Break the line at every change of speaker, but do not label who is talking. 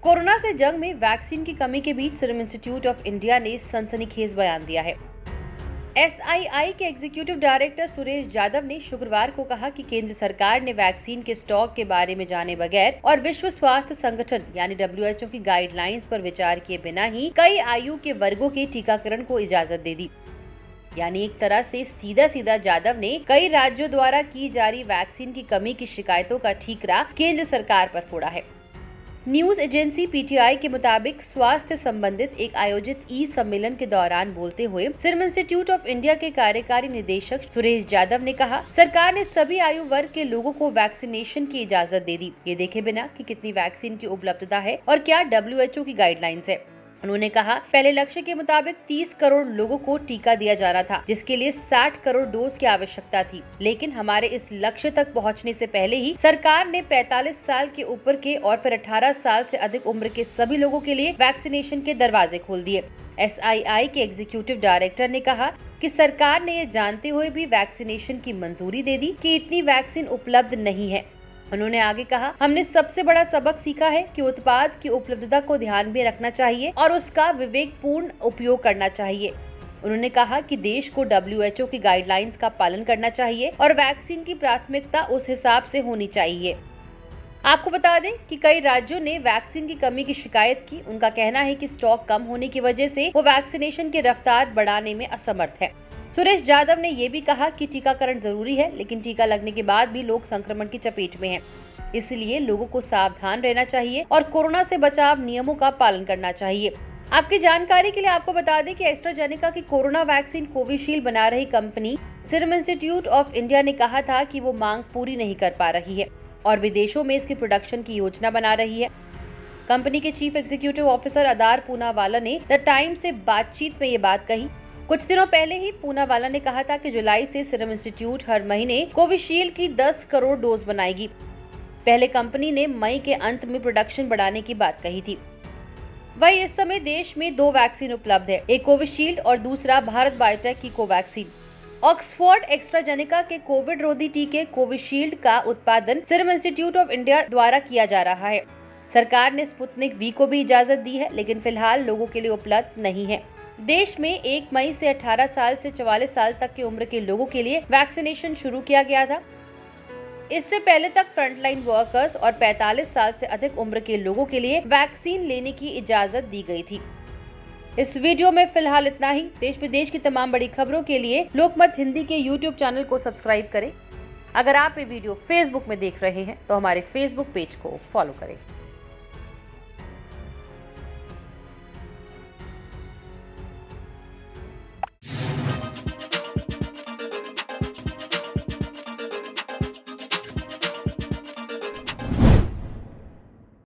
Corona से जंग में वैक्सीन की कमी के बीच सीरम इंस्टीट्यूट ऑफ इंडिया ने सनसनीखेज बयान दिया है। एसआईआई के एग्जीक्यूटिव डायरेक्टर सुरेश यादव ने शुक्रवार को कहा कि केंद्र सरकार ने वैक्सीन के स्टॉक के बारे में जाने बगैर और विश्व स्वास्थ्य संगठन यानी WHO की गाइडलाइंस पर विचार किए बिना ही कई आयु के वर्गों के टीकाकरण को इजाजत दे दी। यानी एक तरह से सीधा यादव ने कई राज्यों द्वारा की जा रही वैक्सीन की कमी की शिकायतों का ठीकरा केंद्र सरकार पर फोड़ा है। न्यूज एजेंसी पीटीआई के मुताबिक स्वास्थ्य संबंधित एक आयोजित सम्मेलन के दौरान बोलते हुए सीरम इंस्टीट्यूट ऑफ इंडिया के कार्यकारी निदेशक सुरेश यादव ने कहा, सरकार ने सभी आयु वर्ग के लोगों को वैक्सीनेशन की इजाजत दे दी, ये देखे बिना कि कितनी वैक्सीन की उपलब्धता है और क्या WHO की गाइडलाइंस है। उन्होंने कहा, पहले लक्ष्य के मुताबिक 30 करोड़ लोगों को टीका दिया जाना था, जिसके लिए 60 करोड़ डोज की आवश्यकता थी। लेकिन हमारे इस लक्ष्य तक पहुंचने से पहले ही सरकार ने 45 साल के ऊपर के और फिर 18 साल से अधिक उम्र के सभी लोगों के लिए वैक्सीनेशन के दरवाजे खोल दिए। एसआईआई के एग्जीक्यूटिव डायरेक्टर ने कहा कि सरकार ने ये जानते हुए भी वैक्सीनेशन की मंजूरी दे दी कि इतनी वैक्सीन उपलब्ध नहीं है। उन्होंने आगे कहा, हमने सबसे बड़ा सबक सीखा है कि उत्पाद की उपलब्धता को ध्यान में रखना चाहिए और उसका विवेकपूर्ण उपयोग करना चाहिए। उन्होंने कहा कि देश को WHO की गाइडलाइंस का पालन करना चाहिए और वैक्सीन की प्राथमिकता उस हिसाब से होनी चाहिए। आपको बता दें कि कई राज्यों ने वैक्सीन की कमी की शिकायत की। उनका कहना है कि स्टॉक कम होने की वजह से वो वैक्सीनेशन की रफ्तार बढ़ाने में असमर्थ है। सुरेश यादव ने ये भी कहा कि टीकाकरण जरूरी है, लेकिन टीका लगने के बाद भी लोग संक्रमण की चपेट में हैं। इसलिए लोगों को सावधान रहना चाहिए और कोरोना से बचाव नियमों का पालन करना चाहिए। आपकी जानकारी के लिए आपको बता दें कि एस्ट्राजेनेका की कोरोना वैक्सीन कोविशील्ड बना रही company serum institute of India ने कहा था कि वो मांग पूरी नहीं कर पा रही है और विदेशों में इसकी प्रोडक्शन की योजना बना रही है। कंपनी के chief executive officer Adar Poonawalla ने द टाइम्स से बातचीत में ये बात कही। कुछ दिनों पहले ही पूनावाला ने कहा था कि जुलाई से सीरम इंस्टीट्यूट हर महीने कोविशील्ड की 10 करोड़ डोज बनाएगी। पहले कंपनी ने मई के अंत में प्रोडक्शन बढ़ाने की बात कही थी। वही इस समय देश में 2 वैक्सीन उपलब्ध है, एक कोविशील्ड और दूसरा भारत बायोटेक की कोवैक्सीन। ऑक्सफोर्ड एस्ट्राजेनेका के कोविड रोधी टीके कोविशील्ड का उत्पादन सीरम इंस्टीट्यूट ऑफ इंडिया द्वारा किया जा रहा है। सरकार ने स्पुतनिक वी को भी इजाजत दी है, लेकिन फिलहाल लोगों के लिए उपलब्ध नहीं है। देश में 1 मई से 18 साल से 44 साल तक की उम्र के लोगों के लिए वैक्सीनेशन शुरू किया गया था। इससे पहले तक फ्रंटलाइन वर्कर्स और 45 साल से अधिक उम्र के लोगों के लिए वैक्सीन लेने की इजाजत दी गई थी। इस वीडियो में फिलहाल इतना ही। देश विदेश की तमाम बड़ी खबरों के लिए लोकमत हिंदी के YouTube चैनल को सब्सक्राइब करें। अगर आप ये वीडियो Facebook में देख रहे हैं तो हमारे Facebook पेज को फॉलो करें।